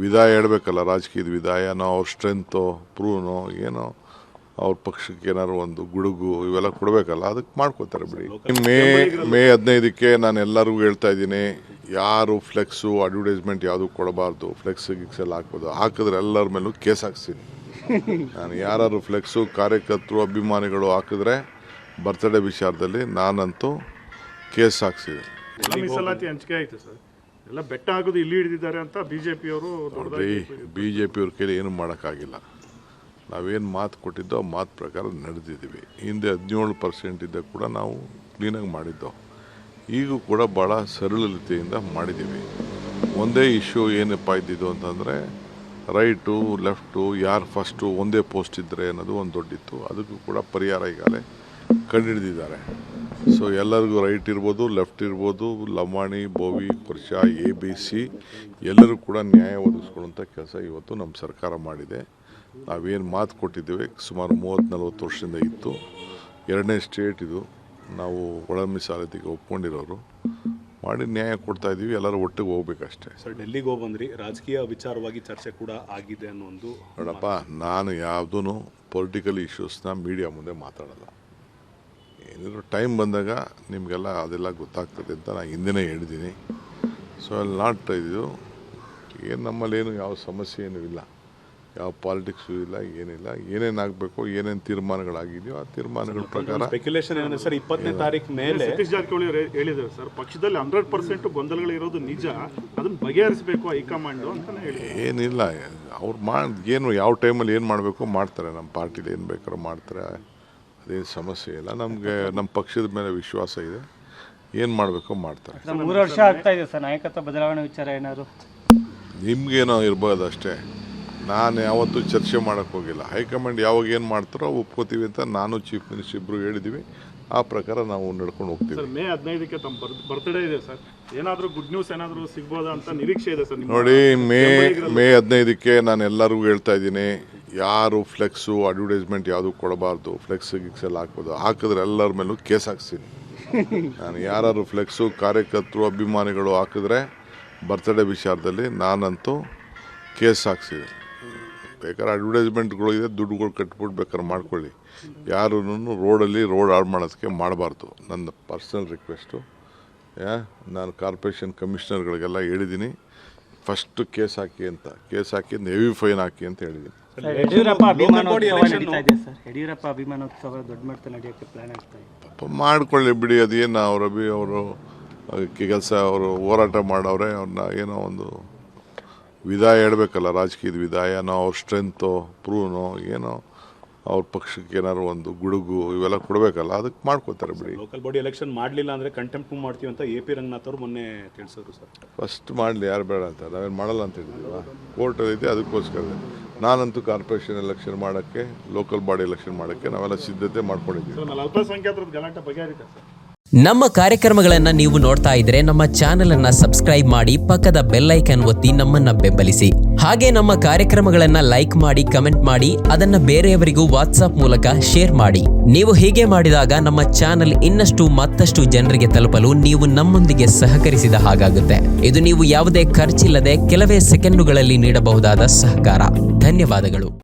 ವಿದಾಯ ಹೇಳ್ಬೇಕಲ್ಲ, ರಾಜಕೀಯದ ವಿದಾಯನೋ ಅವ್ರ ಸ್ಟ್ರೆಂತೋ ಪ್ರೂವ್ನೋ ಏನೋ ಅವ್ರ ಪಕ್ಷಕ್ಕೆ ಏನಾದ್ರು ಒಂದು ಗುಡುಗು ಇವೆಲ್ಲ ಕೊಡಬೇಕಲ್ಲ, ಅದಕ್ಕೆ ಮಾಡ್ಕೋತಾರೆ ಬಿಡಿ. ಮೇ 15ಕ್ಕೆ ನಾನು ಎಲ್ಲರಿಗೂ ಹೇಳ್ತಾ ಇದ್ದೀನಿ, ಯಾರು ಫ್ಲೆಕ್ಸು ಅಡ್ವರ್ಟೈಸ್ಮೆಂಟ್ ಯಾವುದು ಕೊಡಬಾರ್ದು. ಫ್ಲೆಕ್ಸ್ ಗಿಕ್ಸೆಲ್ಲ ಹಾಕ್ಬೋದು, ಹಾಕಿದ್ರೆ ಎಲ್ಲರ ಮೇಲೂ ಕೇಸ್ ಹಾಕ್ತೀನಿ ನಾನು. ಯಾರು ಫ್ಲೆಕ್ಸು ಕಾರ್ಯಕರ್ತರು ಅಭಿಮಾನಿಗಳು ಹಾಕಿದ್ರೆ ಬರ್ತ್ಡೇ ವಿಚಾರದಲ್ಲಿ ನಾನಂತೂ ಕೇಸ್ ಹಾಕ್ಸಿದೆ. ಮೀಸಲಾತಿ ಹಂಚಿಕೆ ಆಯ್ತು ಸರ್, ಎಲ್ಲ ಬೆಟ್ಟ ಆಗೋದು ಇಲ್ಲಿ ಹಿಡಿದಿದ್ದಾರೆ ಅಂತ ಬಿಜೆಪಿಯವರು. ಬಿಜೆಪಿಯವ್ರ ಕೈಲಿ ಏನು ಮಾಡೋಕ್ಕಾಗಿಲ್ಲ. ನಾವೇನು ಮಾತು ಕೊಟ್ಟಿದ್ದೋ ಆ ಮಾತು ಪ್ರಕಾರ ನಡೆದಿದ್ದೀವಿ. ಹಿಂದೆ 17% ಇದ್ದ ಕೂಡ ನಾವು ಕ್ಲೀನಾಗಿ ಮಾಡಿದ್ದೋ, ಈಗೂ ಕೂಡ ಭಾಳ ಸರಳತೆಯಿಂದ ಮಾಡಿದ್ದೀವಿ. ಒಂದೇ ಇಶ್ಯೂ ಏನಪ್ಪ ಇದ್ದಿದ್ದು ಅಂತಂದರೆ ರೈಟು ಲೆಫ್ಟು ಯಾರು ಫಸ್ಟು ಒಂದೇ ಪೋಸ್ಟ್ ಇದ್ದರೆ ಅನ್ನೋದು ಒಂದು ದೊಡ್ಡಿತ್ತು. ಅದಕ್ಕೂ ಕೂಡ ಪರಿಹಾರ ಈಗಾಗಲೇ ಕಂಡುಹಿಡಿದಿದ್ದಾರೆ. ಸೊ ಎಲ್ಲರಿಗೂ ರೈಟ್ ಇರ್ಬೋದು, ಲೆಫ್ಟ್ ಇರ್ಬೋದು, ಲಂಬಾಣಿ, ಬೋವಿ, ವರ್ಷ, ABC ಎಲ್ಲರೂ ಕೂಡ ನ್ಯಾಯ ಒದಗಿಸ್ಕೊಳ್ಳುವಂಥ ಕೆಲಸ ಇವತ್ತು ನಮ್ಮ ಸರ್ಕಾರ ಮಾಡಿದೆ. ನಾವೇನು ಮಾತು ಕೊಟ್ಟಿದ್ದೇವೆ ಸುಮಾರು 30-40 ವರ್ಷದಿಂದ ಇತ್ತು. 2ನೇ ಸ್ಟೇಟ್ ಇದು, ನಾವು ಒಳ ಮೀಸಲಾತಿಗೆ ಒಪ್ಕೊಂಡಿರೋರು ಮಾಡಿ ನ್ಯಾಯ ಕೊಡ್ತಾ ಇದ್ದೀವಿ. ಎಲ್ಲರೂ ಒಟ್ಟಿಗೆ ಹೋಗ್ಬೇಕಷ್ಟೇ. ಸರ್, ಡೆಲ್ಲಿಗೆ ಹೋಗಿ ಬಂದ್ರಿ, ರಾಜಕೀಯ ವಿಚಾರವಾಗಿ ಚರ್ಚೆ ಕೂಡ ಆಗಿದೆ ಅನ್ನೋ ಒಂದು. ನೋಡಪ್ಪ, ನಾನು ಯಾವುದೂ ಪೊಲಿಟಿಕಲ್ ಇಶ್ಯೂಸ್ನ ಮೀಡಿಯಾ ಮುಂದೆ ಮಾತಾಡಲ್ಲ. ಏನಾದರೂ ಟೈಮ್ ಬಂದಾಗ ನಿಮಗೆಲ್ಲ ಅದೆಲ್ಲ ಗೊತ್ತಾಗ್ತದೆ ಅಂತ ನಾನು ಹಿಂದೆನೇ ಹೇಳಿದ್ದೀನಿ. ಸೊ ಅಲ್ಲಿ ನಾಟ್ ಇದು ಏನು ನಮ್ಮಲ್ಲೇನು ಯಾವ ಸಮಸ್ಯೆ ಏನೂ ಇಲ್ಲ, ಯಾವ ಪಾಲಿಟಿಕ್ಸು ಇಲ್ಲ, ಏನಿಲ್ಲ. ಏನೇನಾಗಬೇಕು, ಏನೇನು ತೀರ್ಮಾನಗಳಾಗಿದೆಯೋ ಆ ತೀರ್ಮಾನಗಳ ಪ್ರಕಾರ. ಸ್ಪೆಕ್ಯುಲೇಷನ್ ಏನಿದೆ ಸರ್, 20ನೇ ತಾರೀಕು ಮೇಲೆ ಸತೀಶ್ ಜಾರಕಿಹೊಳಿ ಹೇಳಿದ್ದಾರೆ ಸರ್, ಪಕ್ಷದಲ್ಲಿ 100% ಗೊಂದಲಗಳಿರೋದು ನಿಜ, ಅದನ್ನು ಬಗೆಹರಿಸಬೇಕು ಹೈಕಮಾಂಡು ಅಂತ ಹೇಳಿ. ಏನಿಲ್ಲ, ಅವ್ರು ಏನು ಯಾವ ಟೈಮಲ್ಲಿ ಏನು ಮಾಡಬೇಕು ಮಾಡ್ತಾರೆ. ನಮ್ಮ ಪಾರ್ಟಿಲಿ ಏನು ಬೇಕಾದ್ರೂ ಮಾಡ್ತಾರೆ, ಅದೇನು ಸಮಸ್ಯೆ ಇಲ್ಲ. ನಮಗೆ ನಮ್ಮ ಪಕ್ಷದ ಮೇಲೆ ವಿಶ್ವಾಸ ಇದೆ, ಏನು ಮಾಡಬೇಕು ಮಾಡ್ತಾರೆ. 3 ವರ್ಷ ಆಗ್ತಾ ಇದೆ ಸರ್, ನಾಯಕತ್ವ ಬದಲಾವಣೆ ವಿಚಾರ ಏನಾದ್ರು ನಿಮ್ಗೇನೋ ಇರ್ಬೋದು ಅಷ್ಟೇ. ನಾನು ಯಾವತ್ತೂ ಚರ್ಚೆ ಮಾಡೋಕ್ಕೆ ಹೋಗಿಲ್ಲ. ಹೈಕಮಾಂಡ್ ಯಾವಾಗ ಏನು ಮಾಡ್ತಾರೋ ಒಪ್ಕೋತೀವಿ ಅಂತ ನಾನು ಚೀಫ್ ಮಿನಿಸ್ಟರ್ ಇಬ್ಬರು ಹೇಳಿದ್ದೀವಿ. ಆ ಪ್ರಕಾರ ನಾವು ನಡ್ಕೊಂಡು ಹೋಗ್ತೀವಿ. ಸರ್, ಮೇ 15ಕ್ಕೆ ತಮ್ಮ ಬರ್ತ್ಡೇ ಇದೆ ಸರ್, ಏನಾದರೂ ಗುಡ್ ನ್ಯೂಸ್ ಏನಾದರೂ ಸಿಗ್ಬೋದಾ ಅಂತ ನಿರೀಕ್ಷೆ ಇದೆ ಸರ್. ನೋಡಿ, ಮೇ 15ಕ್ಕೆ ನಾನು ಎಲ್ಲರಿಗೂ ಹೇಳ್ತಾ ಇದ್ದೀನಿ, ಯಾರು ಫ್ಲೆಕ್ಸು ಅಡ್ವರ್ಟೈಸ್ಮೆಂಟ್ ಯಾವುದು ಕೊಡಬಾರ್ದು. ಫ್ಲೆಕ್ಸ್ ಗಿಕ್ಸೆಲ್ಲ ಹಾಕ್ಬೋದು, ಹಾಕಿದ್ರೆ ಎಲ್ಲರ ಮೇಲೂ ಕೇಸ್ ಹಾಕ್ತೀನಿ ನಾನು. ಯಾರು ಫ್ಲೆಕ್ಸು ಕಾರ್ಯಕರ್ತರು ಅಭಿಮಾನಿಗಳು ಹಾಕಿದ್ರೆ ಬರ್ತ್ಡೇ ವಿಚಾರದಲ್ಲಿ ನಾನಂತೂ ಕೇಸ್ ಹಾಕ್ಸಿದೆ. ಬೇಕಾದ್ರೆ ಅಡ್ವರ್ಟೈಸ್ಮೆಂಟ್ಗಳು ಇದೆ, ದುಡ್ಡುಗಳು ಕಟ್ಬಿಟ್ಟು ಬೇಕಾದ್ರೆ ಮಾಡ್ಕೊಳ್ಳಿ. ಯಾರೂ ರೋಡ್ ಹಾಳು ಮಾಡೋದಕ್ಕೆ ಮಾಡಬಾರ್ದು. ನನ್ನ ಪರ್ಸನಲ್ ರಿಕ್ವೆಸ್ಟು. ನಾನು ಕಾರ್ಪೊರೇಷನ್ ಕಮಿಷನರ್ಗಳಿಗೆಲ್ಲ ಹೇಳಿದ್ದೀನಿ, ಫಸ್ಟ್ ಕೇಸ್ ಹಾಕಿ ಅಂತ. ಕೇಸ್ ಹಾಕಿ ಹೆವಿ ಫೈನ್ ಹಾಕಿ ಅಂತ ಹೇಳಿದ್ದೀನಿ. ಯಡಿಯೂರಪ್ಪ ಅಭಿಮಾನೋತ್ಸವ ದೊಡ್ಡ ಮಟ್ಟದಲ್ಲಿ ನಡೆಯೋಕ್ಕೆ ಪ್ಲಾನ್ ಆಗ್ತಾ ಇದೆ. ಪಾಪ ಮಾಡ್ಕೊಳ್ಳಿ ಬಿಡಿ, ಅದೇನು ಅವರು ಕೆಲಸ ಅವರು ಹೋರಾಟ ಮಾಡವ್ರೆ. ಅವ್ರನ್ನ ಏನೋ ಒಂದು ವಿದಾಯ ಹೇಳ್ಬೇಕಲ್ಲ, ರಾಜಕೀಯದ ವಿದಾಯನೋ ಅವ್ರ ಸ್ಟ್ರೆಂತೋ ಪ್ರೂವ್ನೋ ಏನೋ ಅವ್ರ ಪಕ್ಷಕ್ಕೆ ಏನಾದ್ರು ಒಂದು ಗುಡುಗು ಇವೆಲ್ಲ ಕೊಡಬೇಕಲ್ಲ, ಅದಕ್ಕೆ ಮಾಡ್ಕೋತಾರೆ ಬಿಡಿ. ಲೋಕಲ್ ಬಾಡಿ ಎಲೆಕ್ಷನ್ ಮಾಡಲಿಲ್ಲ ಅಂದರೆ ಕಂಟೆಂಪ್ಟ್ ಮಾಡ್ತೀವಿ ಅಂತ AP ರಂಗನಾಥ್ ಅವರು ಮೊನ್ನೆ ತಿಳಿಸಿದ್ರು ಸರ್. ಫಸ್ಟ್ ಮಾಡಲಿ, ಯಾರು ಬೇಡ ಅಂತ, ನಾವೇನು ಮಾಡಲ್ಲ ಅಂತ ಹೇಳಿದ್ವಿ. ಕೋರ್ಟಲ್ಲಿದೆ, ಅದಕ್ಕೋಸ್ಕರ ನಾನಂತೂ ಕಾರ್ಪೊರೇಷನ್ ಎಲೆಕ್ಷನ್ ಮಾಡೋಕ್ಕೆ, ಲೋಕಲ್ ಬಾಡಿ ಎಲೆಕ್ಷನ್ ಮಾಡೋಕ್ಕೆ ನಾವೆಲ್ಲ ಸಿದ್ಧತೆ ಮಾಡ್ಕೊಂಡಿದ್ದೀವಿ. ಅಲ್ಪಸಂಖ್ಯಾತರ ಗಲಾಟೆ ಬಗೆಹರಿತ ಸರ್. ನಮ್ಮ ಕಾರ್ಯಕ್ರಮಗಳನ್ನ ನೀವು ನೋಡ್ತಾ ಇದ್ರೆ ನಮ್ಮ ಚಾನೆಲ್ ಅನ್ನ ಸಬ್ಸ್ಕ್ರೈಬ್ ಮಾಡಿ, ಪಕ್ಕದ ಬೆಲ್ ಐಕಾನ್ ಒತ್ತಿ ನಮ್ಮನ್ನ ಬೆಂಬಲಿಸಿ. ಹಾಗೆ ನಮ್ಮ ಕಾರ್ಯಕ್ರಮಗಳನ್ನ ಲೈಕ್ ಮಾಡಿ, ಕಮೆಂಟ್ ಮಾಡಿ, ಅದನ್ನ ಬೇರೆಯವರಿಗೂ ವಾಟ್ಸ್ಆಪ್ ಮೂಲಕ ಶೇರ್ ಮಾಡಿ. ನೀವು ಹೀಗೆ ಮಾಡಿದಾಗ ನಮ್ಮ ಚಾನೆಲ್ ಇನ್ನಷ್ಟು ಮತ್ತಷ್ಟು ಜನರಿಗೆ ತಲುಪಲು ನೀವು ನಮ್ಮೊಂದಿಗೆ ಸಹಕರಿಸಿದ ಹಾಗಾಗುತ್ತೆ. ಇದು ನೀವು ಯಾವುದೇ ಖರ್ಚಿಲ್ಲದೆ ಕೆಲವೇ ಸೆಕೆಂಡುಗಳಲ್ಲಿ ನೀಡಬಹುದಾದ ಸಹಕಾರ. ಧನ್ಯವಾದಗಳು.